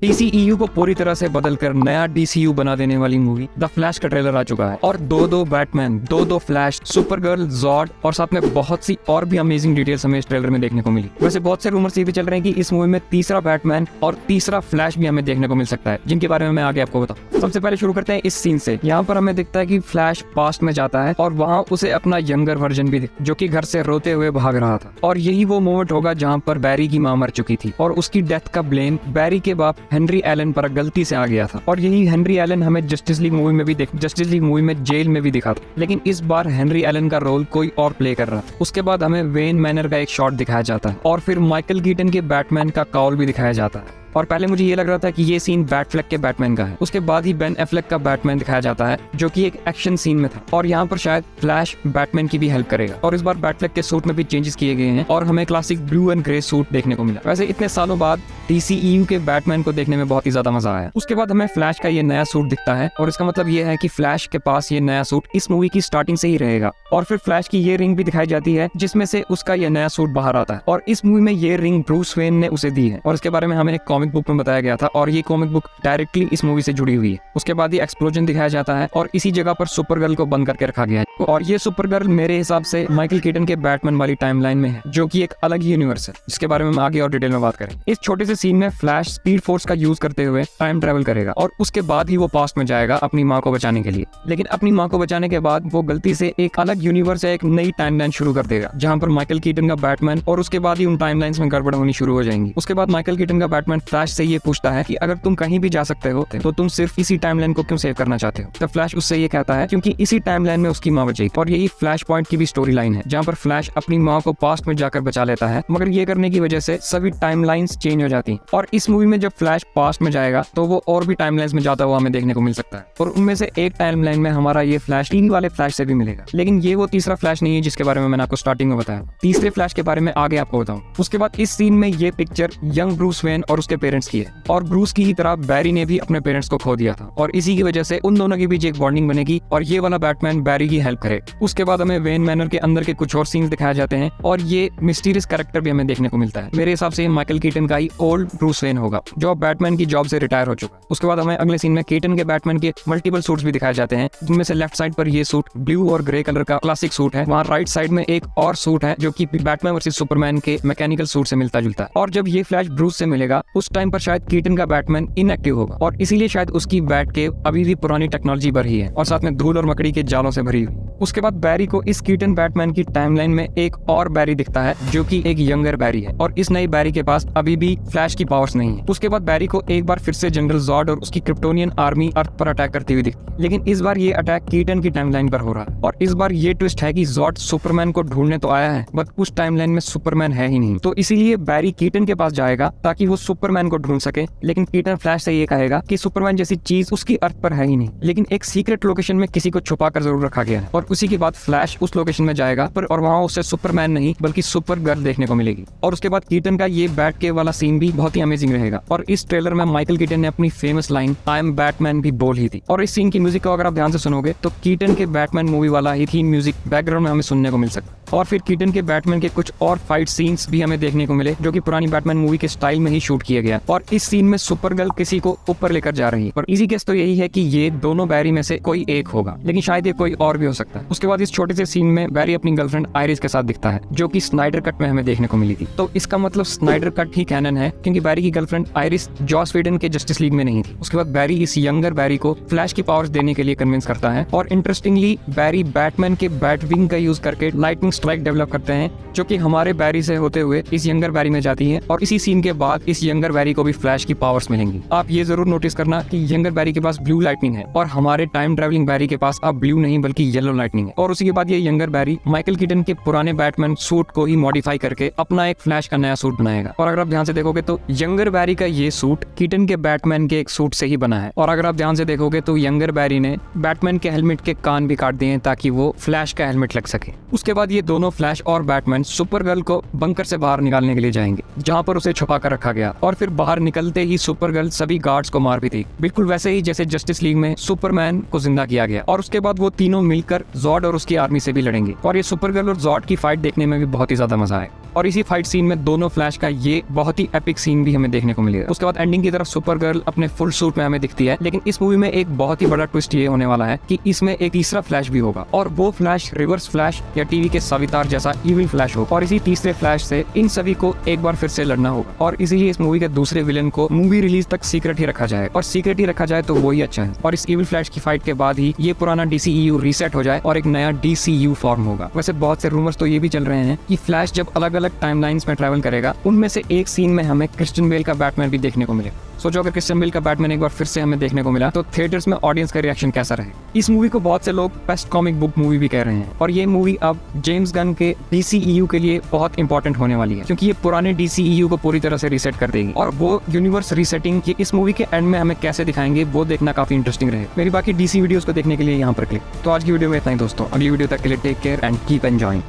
DCEU को पूरी तरह से बदलकर नया DCU बना देने वाली मूवी द फ्लैश का ट्रेलर आ चुका है और दो बैटमैन, दो फ्लैश, सुपरगर्ल, जॉर्ड और साथ में बहुत सी और भी अमेजिंग डिटेल्स हमें इस ट्रेलर में देखने को मिली। वैसे बहुत से रूमर्स ये भी चल रहे हैं कि इस मूवी में तीसरा बैटमैन और तीसरा फ्लैश भी हमें देखने को मिल सकता है, जिनके बारे में मैं आगे आपको बताऊं। सबसे पहले शुरू करते हैं इस सीन से। यहाँ पर हमें दिखता है कि फ्लैश पास्ट में जाता है और वहाँ उसे अपना यंगर वर्जन भी दिखता है जो कि घर से रोते हुए भाग रहा था। और यही वो मोमेंट होगा जहाँ पर बैरी की माँ मर चुकी थी और उसकी डेथ का ब्लेम बैरी के बाप हेनरी एलन पर गलती से आ गया था। और यही हेनरी एलन हमें जस्टिस लीग मूवी में जेल में भी दिखा था, लेकिन इस बार हेनरी एलन का रोल कोई और प्ले कर रहा था। उसके बाद हमें वेन मैनर का एक शॉट दिखाया जाता है और फिर माइकल कीटन के बैटमैन का कॉल भी दिखाया जाता है। और पहले मुझे ये लग रहा था कि ये सीन बैटफ्लेक के बैटमैन का है। उसके बाद ही बेन एफ्लेक का बैटमैन दिखाया जाता है जो कि एक एक्शन सीन में था और यहाँ पर शायद फ्लैश बैटमैन की भी हेल्प करेगा। और इस बार बैटफ्लेक के सूट में भी चेंजेस किए गए हैं और हमें classic blue and grey suit देखने को मिला। वैसे इतने सालों बाद DCEU के बैटमैन को देखने में बहुत ही ज्यादा मजा आया। उसके बाद हमें फ्लैश का ये नया सूट दिखता है और इसका मतलब ये है कि फ्लैश के पास ये नया सूट इस मूवी की स्टार्टिंग से ही रहेगा। और फिर फ्लैश की ये रिंग भी दिखाई जाती है जिसमें से उसका ये नया सूट बाहर आता है और इस मूवी में ये रिंग ब्रूस वेन ने उसे दी है और इसके बारे में हमें एक कॉमिक बुक में बताया गया था और ये कॉमिक बुक डायरेक्टली इस मूवी से जुड़ी हुई है। उसके बाद ये एक्सप्लोजन दिखाया जाता है और इसी जगह पर सुपरगर्ल को बंद करके रखा गया है और ये सुपरगर्ल मेरे हिसाब से माइकल कीटन के बैटमैन वाली टाइमलाइन में है जो कि एक अलग यूनिवर्स है, जिसके बारे में हम आगे और डिटेल में बात करें। इस छोटे से सीन में फ्लैश स्पीड फोर्स का यूज करते हुए टाइम ट्रेवल करेगा और उसके बाद ही वो पास्ट में जाएगा अपनी माँ को बचाने के लिए। लेकिन अपनी माँ को बचाने के बाद वो गलती से एक अलग यूनिवर्स या एक नई टाइमलाइन शुरू कर देगा जहाँ पर माइकल कीटन का बैटमैन और उसके बाद ही उन टाइमलाइंस में गड़बड़ होनी शुरू हो जाएंगी। उसके बाद माइकल कीटन का बैटमैन फ्लैश से ये पूछता है कि अगर तुम कहीं भी जा सकते हो तो तुम सिर्फ इसी टाइमलाइन को क्यों सेव करना चाहते हो। तब फ्लैश उससे ये कहता है क्योंकि इसी टाइमलाइन में उसकी माँ बचेगी। और यही फ्लैश पॉइंट की भी स्टोरी लाइन है जहाँ पर फ्लैश अपनी माँ को पास्ट में जाकर बचा लेता है, मगर ये करने की वजह से सभी टाइमलाइंस चेंज हो जाती हैं। और इस मूवी में जब फ्लैश पास्ट में जाएगा तो वो और भी टाइमलाइंस में जाता हुआ हमें देखने को मिल सकता है और उनमें से एक टाइमलाइन में हमारा ये फ्लैश टीवी वाले फ्लैश से भी मिलेगा। लेकिन ये वो तीसरा फ्लैश नहीं है जिसके बारे में मैंने आपको स्टार्टिंग में बताया। तीसरे फ्लैश के बारे में आगे आपको बताऊं। उसके बाद इस सीन में ये पिक्चर यंग ब्रूस वेन और उसके पेरेंट्स की है और ब्रूस की ही तरह बैरी ने भी अपने पेरेंट्स को खो दिया था और इसी की वजह से उन दोनों के बीच एक बॉन्डिंग बनेगी और ये वाला बैटमैन बैरी की हेल्प करे। उसके बाद हमें वेन मैनर के अंदर के कुछ और सीन्स दिखाए जाते हैं और ये मिस्टीरियस कैरेक्टर भी हमें देखने को मिलता है। मेरे हिसाब से माइकल कीटन का ही ओल्ड ब्रूस वेन होगा जो अब बैटमैन की जॉब से रिटायर हो चुका है। उसके बाद हमें अगले सीन में कीटन के बैटमैन के मल्टीपल सूट्स भी दिखाए जाते हैं, जिनमें से लेफ्ट साइड पर ये सूट ब्लू और ग्रे कलर का क्लासिक सूट है। वहाँ राइट साइड में एक और सूट है जो कि बैटमैन वर्सेस सुपरमैन के मैकेनिकल सूट से मिलता जुलता है। और जब ये फ्लैश ब्रूस से मिलेगा उस टाइम पर शायद कीटन का बैटमैन इनएक्टिव होगा और इसीलिए शायद उसकी बैट के अभी भी पुरानी टेक्नोलॉजी भरी है और साथ में धूल और मकड़ी के जालों से भरी हुई। उसके बाद बैरी को इस कीटन बैटमैन की टाइमलाइन में एक और बैरी दिखता है जो कि एक यंगर बैरी है और इस नई बैरी के पास अभी भी फ्लैश की पावर्स नहीं है। उसके बाद बैरी को एक बार फिर से जनरल जॉर्ड और उसकी क्रिप्टोनियन आर्मी अर्थ पर अटैक करती हुई दिखती है, लेकिन इस बार ये अटैक कीटन की टाइमलाइन पर हो रहा है। और इस बार ये ट्विस्ट है कि जॉर्ड सुपरमैन को ढूंढने तो आया है बट उस टाइमलाइन में सुपरमैन है ही नहीं, तो इसीलिए बैरी कीटन के पास जाएगा ताकि वो सुपरमैन को ढूंढ सके। लेकिन कीटन फ्लैश से ये कहेगा कि सुपरमैन जैसी चीज उसकी अर्थ पर है ही नहीं, लेकिन एक सीक्रेट लोकेशन में किसी को छुपा कर जरूर रखा गया है। और उसी के बाद फ्लैश उस लोकेशन में जाएगा और वहाँ उसे सुपरमैन नहीं बल्कि सुपर गर्ल देखने को मिलेगी। और उसके बाद कीटन का ये बैट के वाला सीन भी बहुत ही अमेजिंग रहेगा और इस ट्रेलर में माइकल कीटन ने अपनी famous line I am Batman भी बोल ही थी। और इस सीन की म्यूजिक को अगर आप ध्यान से सुनोगे तो कीटन के बैटमैन मूवी वाला ही थीम म्यूजिक बैकग्राउंड में हमें सुनने को मिल सकता है। और फिर कीटन के बैटमैन के कुछ और फाइट सीन्स भी हमें देखने को मिले जो कि पुरानी बैटमैन मूवी के स्टाइल में ही शूट किया गया। और इस सीन में सुपरगर्ल किसी को ऊपर लेकर जा रही है और इजी केस तो यही है कि ये दोनों बैरी में से कोई एक होगा, लेकिन शायद ये कोई और भी हो सकता है। उसके बाद इस छोटे से सीन में बैरी अपनी गर्लफ्रेंड आयरिस के साथ दिखता है जो कि स्नाइडर कट में हमें देखने को मिली थी। तो इसका मतलब स्नाइडर कट ही कैनन है क्योंकि बैरी की गर्लफ्रेंड आयरिस जॉस व्हेडन के जस्टिस लीग में नहीं थी। उसके बाद बैरी इस यंगर बैरी को फ्लैश की पावर्स देने के लिए कन्विंस करता है और इंटरेस्टिंगली बैरी बैटमैन के बैट विंग का यूज करके लाइटनिंग स्ट्राइक डेवलप करते हैं जो कि हमारे बैरी से होते हुए इस यंगर बैरी में जाती है। और इसी सीन के बाद इस यंगर बैरी को भी फ्लैश की पावर्स मिलेंगी। आप ये जरूर नोटिस करना कि यंगर बैरी के पास ब्लू लाइटनिंग है और हमारे टाइम ट्रैवलिंग बैरी के पास अब ब्लू नहीं बल्कि येलो लाइटनिंग है। और उसी के बाद ये यंगर बैरी माइकल कीटन के पुराने बैटमैन सूट को ही मॉडिफाई करके अपना एक फ्लैश का नया सूट बनाएगा। और अगर आप ध्यान से देखोगे तो यंगर बैरी का ये सूट कीटन के बैटमैन के एक सूट से ही बना है। और अगर आप ध्यान से देखोगे तो यंगर बैरी ने बैटमैन के हेलमेट के कान भी काट दिए हैं ताकि वो फ्लैश का हेलमेट लग सके। उसके बाद ये दोनों फ्लैश और बैटमैन सुपरगर्ल को बंकर से बाहर निकालने के लिए जाएंगे जहाँ पर उसे छुपा कर रखा गया। और फिर बाहर निकलते ही सुपरगर्ल सभी गार्ड्स को मार भी थी, बिल्कुल वैसे ही जैसे जस्टिस लीग में सुपरमैन को जिंदा किया गया। और उसके बाद वो तीनों मिलकर जॉर्ड और उसकी आर्मी से भी लड़ेंगे और ये सुपरगर्ल और जॉर्ड की फाइट देखने में भी बहुत ही ज्यादा मजा आए। और इसी फाइट सीन में दोनों फ्लैश का ये बहुत ही एपिक सीन भी हमें देखने को मिलेगा। उसके बाद एंडिंग की तरफ सुपर गर्ल अपने फुल सूट में हमें दिखती है, लेकिन इस मूवी में एक बहुत ही बड़ा ट्विस्ट ये होने वाला है कि इसमें एक तीसरा फ्लैश भी होगा और वो फ्लैश रिवर्स फ्लैश या टीवी के सवितार जैसा इविल फ्लैश होगा और इसी तीसरे फ्लैश से इन सभी को एक बार फिर से लड़ना होगा और इसीलिए इस मूवी के दूसरे विलन को मूवी रिलीज तक सीक्रेट ही रखा जाए और सीक्रेट ही रखा जाए तो वही अच्छा है और इस इविल फ्लैश की फाइट के बाद ही ये पुराना DCEU रीसेट हो जाए और एक नया DCU फॉर्म होगा। वैसे बहुत से रूमर्स तो ये भी चल रहे हैं कि फ्लैश जब अलग अलग टाइमलाइंस में ट्रैवल करेगा उनमें से एक सीन में हमें क्रिश्चियन बेल का बैटमैन भी देखने को मिलेगा। सोचो अगर क्रिश्चियन बेल का बैटमैन एक बार फिर से हमें देखने को मिला तो थिएटर्स में ऑडियंस का रिएक्शन कैसा रहे। इस मूवी को बहुत से लोग बेस्ट कॉमिक बुक मूवी भी कह रहे हैं और ये मूवी अब जेम्स गन के DCEU के लिए बहुत इंपॉर्टेंट होने वाली है क्योंकि ये पुराने DCEU को पूरी तरह से रीसेट कर देगी और वो यूनिवर्स रीसेटिंग की इस मूवी के एंड में हमें कैसे दिखाएंगे वो देखना काफी इंटरेस्टिंग रहे। मेरी बाकी DC वीडियोस को देखने के लिए यहाँ पर क्लिक। तो आज की वीडियो में इतना ही दोस्तों, अगली वीडियो तक के लिए take care and keep enjoying.